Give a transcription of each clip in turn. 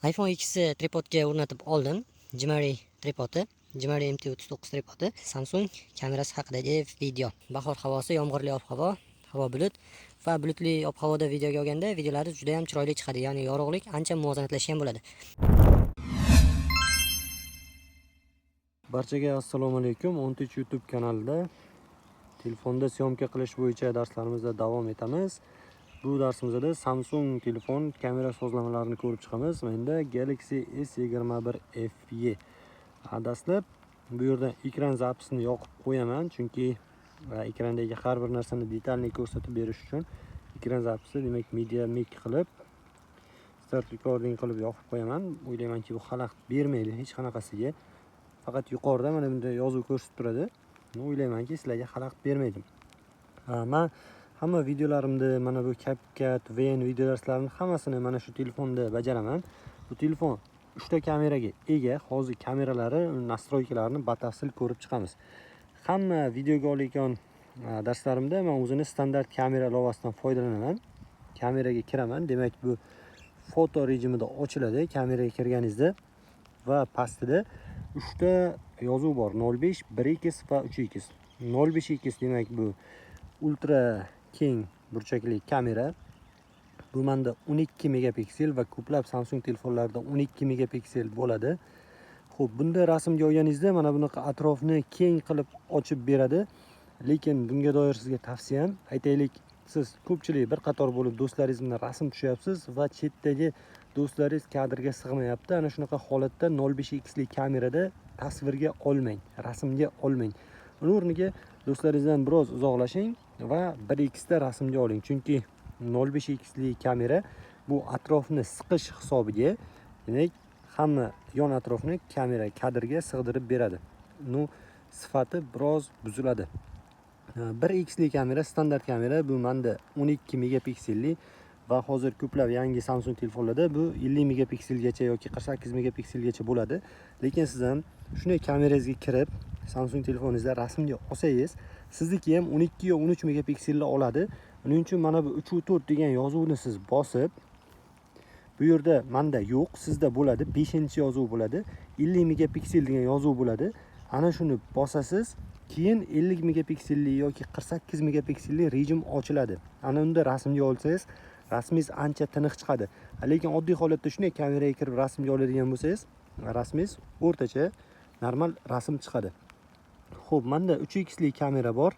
iPhone X tripodga o'rnatib oldim. Jimari tripodi, Jimari MT39 tripodi. Samsung kamerasi haqidagi video. Bahor havosi, yomg'irli ob-havo, havo bulut va bulutli ob-havoda videoga olganda videolari juda ham chiroyli chiqadi. Ya'ni yorug'lik ancha muvozanatlashgan bo'ladi. Barchaga assalomu alaykum. 13 YouTube kanalida telefonda syomka qilish bo'yicha darslarimizda davom etamiz. Bu darsimizda Samsung telefon kamera sozlamalarini ko'rib chiqamiz. Menda Galaxy S21 FE. Dastlab bu yerda ekran zapisini yoqib qo'yaman, chunki ekrandagi har bir narsani detalli ko'rsatib berish uchun ekran zapisi, demak, media mic qilib start recording qilib yoqib qo'yaman. O'ylaymanki, bu xalaqit bermaydi hech qanaqasiga. Faqat yuqorida mana bunda yozuv ko'rsatib turadi. O'ylaymanki, sizlarga xalaqit bermaydi. Men hamma videolarimda mana bu CapCut, VN video darslarini hammasini mana shu telefonda bajaraman. Bu telefon 3 ta kameraga ega. Hozir kameralari, nastroykalarni batafsil ko'rib chiqamiz. Hamma videoga olayotgan darslarimda men o'zini standart kamera ilovasidan foydalanaman. Kameraga kiraman. Demak, bu foto rejimida ochiladi kameraga kirganingizda va pastida 3 ta yozuv bor: 05, 1x va 3x. 05x demak bu ultra keng burchakli kamera. Bu menda 12 megapiksel va ko'plab Samsung telefonlarida 12 megapiksel bo'ladi. Xo'p, bunda rasmga olganingizda mana bunaqa atrofni keng qilib ochib beradi. Lekin bunga doir sizga tavsiyam, aytaylik, siz ko'pchilik bir qator bo'lib do'stlaringiz bilan rasm tushyapsiz va chetdagi do'stlaringiz kadrga sig'mayapti. Ana shunaqa holatda 05x li kamerada tasvirga olmang, rasmga olmang. Uning o'rniga do'stlaringizdan biroz uzoqlashing va 1x da rasmga oling. Chunki 05x li kamera bu atrofni siqish hisobiga, demak, hamma yon atrofni kamera kadrga sig'dirib beradi. Sifati biroz buziladi. 1x li kamera standart kamera, bu menda 12 megapikselli va hozir ko'plab yangi Samsung telefonlarda bu 50 megapikselgacha yoki 48 megapikselgacha bo'ladi. Lekin siz ham shunday kamerangizga kirib Samsung telefoningizda rasmga olsangiz, sizniki ham 12 yo 13 megapikselli oladi. Uning uchun mana bu 3.4 degan yozuvni siz bosib, bu yerda menda yo'q, sizda bo'ladi, 5-yozuv bo'ladi, 50 megapiksel degan yozuv bo'ladi. Ana shuni bosasiz, keyin 50 megapikselli yoki 48 megapikselli rejim ochiladi. Ana unda rasmga olsangiz, rasmingiz ancha tiniq chiqadi. Lekin oddiy holatda shunday kameraga kirib rasmga oladigan bo'lsangiz, rasmingiz o'rtacha normal rasm chiqadi. Xo'p, menda 3x li kamera bor.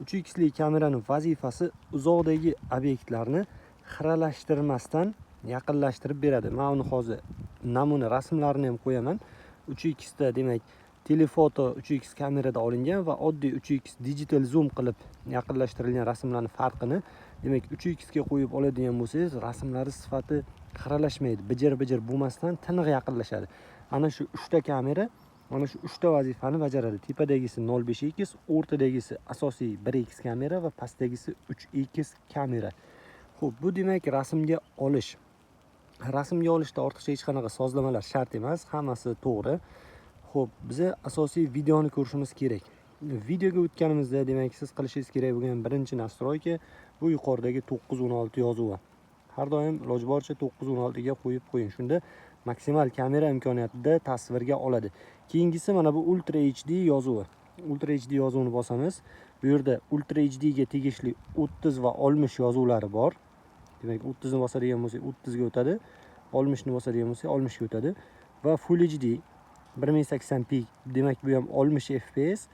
3x li kameraning vazifasi uzoqdagi obyektlarni xiralashtirmasdan yaqinlashtirib beradi. Men uni hozir namuna rasmlarini ham qo'yaman. 3x da demak telefoto 3x kamerada olingan va oddiy 3x digital zoom qilib yaqinlashtirilgan rasmlarning farqini, demak, 3x ga qo'yib oladigan bo'lsangiz, rasmlari sifati xiralashmaydi, bijir-bijir bo'lmasdan tiniq yaqinlashadi. Ana shu 3 ta kamera mana shu 3 ta vazifani bajaradi. Tepadagisi 05x, o'rtadagisi asosiy 1x kamera va pastdagisi 3x kamera. Xo'p, bu demak rasmga olish. Rasmga olishda ortiqcha hech qanaqa sozlamalar shart emas, hammasi to'g'ri. Xo'p, biza asosiy videoni ko'rishimiz kerak. Videoga o'tganimizda, demak, siz qilishingiz kerak bo'lgan birinchi nastroyka bu yuqoridagi 916 yozuvi. Har doim iloji boricha 916 ga qo'yib qo'ying. Shunda maksimal kamera imkoniyatida tasvirga oladi. Keyingisi mana bu Ultra HD yozuvi. Ultra HD yozuvini bosamiz. Bu yerda Ultra HD ga tegishli 30 va 60 yozuvlari bor. Demak, 30 ni bosadigan bo'lsak 30 ga o'tadi, 60 ni bosadigan bo'lsak 60 ga o'tadi va Full HD 1080p, demak bu ham 60 fps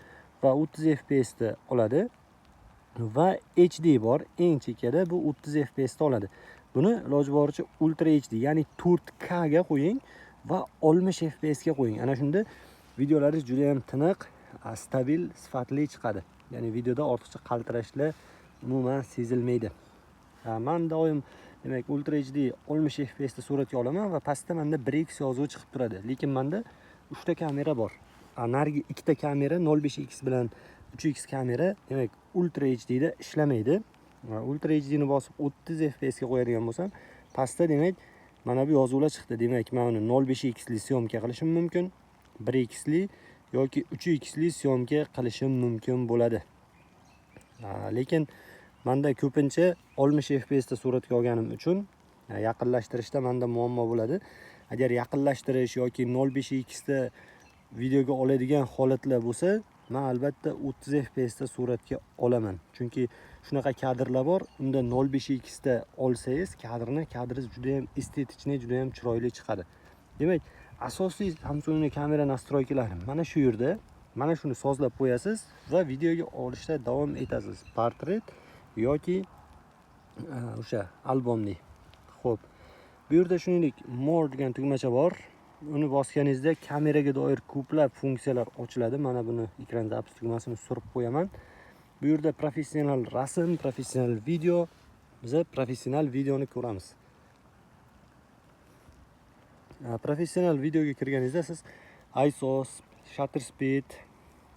va 30 fps da oladi va HD bor, eng chekkada bu 30 fps da oladi. Buni iloji boricha Ultra HD, ya'ni 4K ga qo'ying va 60 fps ga qo'ying. Ana shunda videolaringiz juda ham tiniq, stabil, sifatli chiqadi. Ya'ni videoda ortiqcha qaltirashlar umuman sezilmaydi. Men doim demak Ultra HD 60 fps da suratga olaman va pastda menda 1x yozuvi chiqib turadi. Lekin menda 3 ta kamera bor. Narigi 2 ta kamera 05x bilan 3x kamera, demak, Ultra HD da ishlamaydi. Ultra HD ni bosib 30 fps ga qo'yadigan bo'lsam, pastda demak mana bu yozuvlar chiqdi. Demak, men uni 05x li syomka qilishim mumkin, 1x li yoki 3x li syomka qilishim mumkin bo'ladi. Lekin menda ko'pincha 60 fps da suratga olganim uchun yaqinlashtirishda menda muammo bo'ladi. agar yaqinlashtirish yoki 0.5x da videoga oladigan holatlar bo'lsa, men albatta 30 fps da suratga olaman. Chunki shunaqa kadrlar bor, unda 0.5x da olsangiz, kadringiz juda ham estetichniy, juda ham chiroyli chiqadi. Demak, asosiy Samsungning kamera nastroykalari mana shu yerda. Mana shuni sozlab qo'yasiz va videoga olishda davom etasiz. Portret yoki o'sha albomli. Xo'p. Bu yerda shuningdek more degan tugmacha bor. Uni bosganingizda kameraga doir ko'plab funksiyalar ochiladi. Mana buni ekran zapis tugmasini surib qo'yaman. Bu yerda professional rasm, professional video, biz professional videoni ko'ramiz. Professional videoga kirganingizda siz ISO, shutter speed,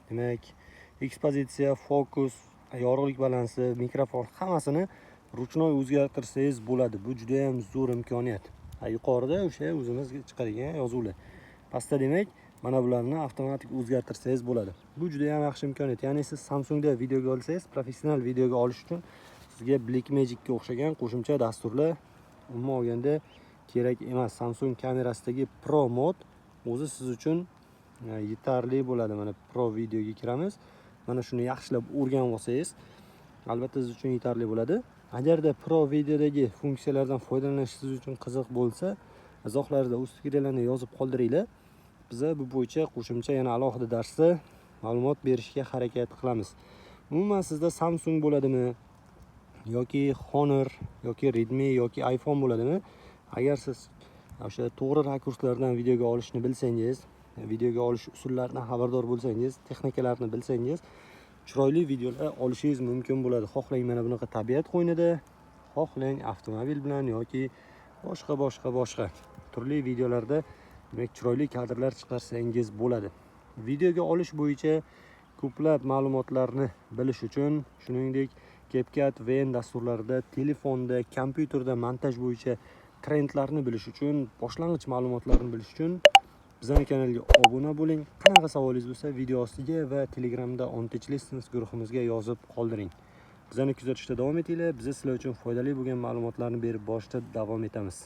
demak, ekspozitsiya, fokus, yorug'lik balansi, mikrofon hammasini ruchnoy o'zgartirsangiz bo'ladi. Bu juda ham zo'r imkoniyat. Yuqorida o'sha o'zimizga chiqadigan yozuvlar. Pastda demak, mana bularni avtomatik o'zgartirsangiz bo'ladi. Bu juda ham yaxshi imkoniyat. Ya'ni siz Samsungda videoga olsangiz, professional videoga olish uchun sizga Blackmagicga o'xshagan qo'shimcha dasturlar umuman olganda kerak emas. Samsung kamerasidagi Pro mod o'zi siz uchun yetarli bo'ladi. Mana Pro videoga kiramiz. Mana shuni yaxshilab o'rganib olsangiz, albatta siz uchun yetarli bo'ladi. Agarda Pro videodagi funksiyalardan foydalanish siz uchun qiziq bo'lsa, izohlarda o'z fikrlaringizni yozib qoldiringlar. Biz bu bo'yicha qo'shimcha yana alohida darsda ma'lumot berishga harakat qilamiz. Umuman sizda Samsung bo'ladimi yoki Honor yoki Redmi yoki iPhone bo'ladimi? Agar siz o'sha to'g'ri rakurslardan videoga olishni bilsangiz, videoga olish usullaridan xabardor bo'lsangiz, texnikalarni bilsangiz, chiroyli videolar olishingiz mumkin bo'ladi. Xohlang mana bunaqa tabiat qo'ynida, xohlang avtomobil bilan yoki boshqa turli videolarda demak chiroyli kadrlar chiqarsangiz bo'ladi. Videoga olish bo'yicha ko'plab ma'lumotlarni bilish uchun, shuningdek CapCut, VN dasturlarida, telefonda, kompyuterda montaj bo'yicha trendlarni bilish uchun, boshlang'ich ma'lumotlarni bilish uchun bizning kanalga obuna bo'ling. Qanaqa savolingiz bo'lsa, video ostiga va Telegramda On Tech Lessons guruhimizga yozib qoldiring. Bizani kuzatishda davom etinglar. Biz sizlar uchun foydali bo'lgan ma'lumotlarni berib borishda davom etamiz.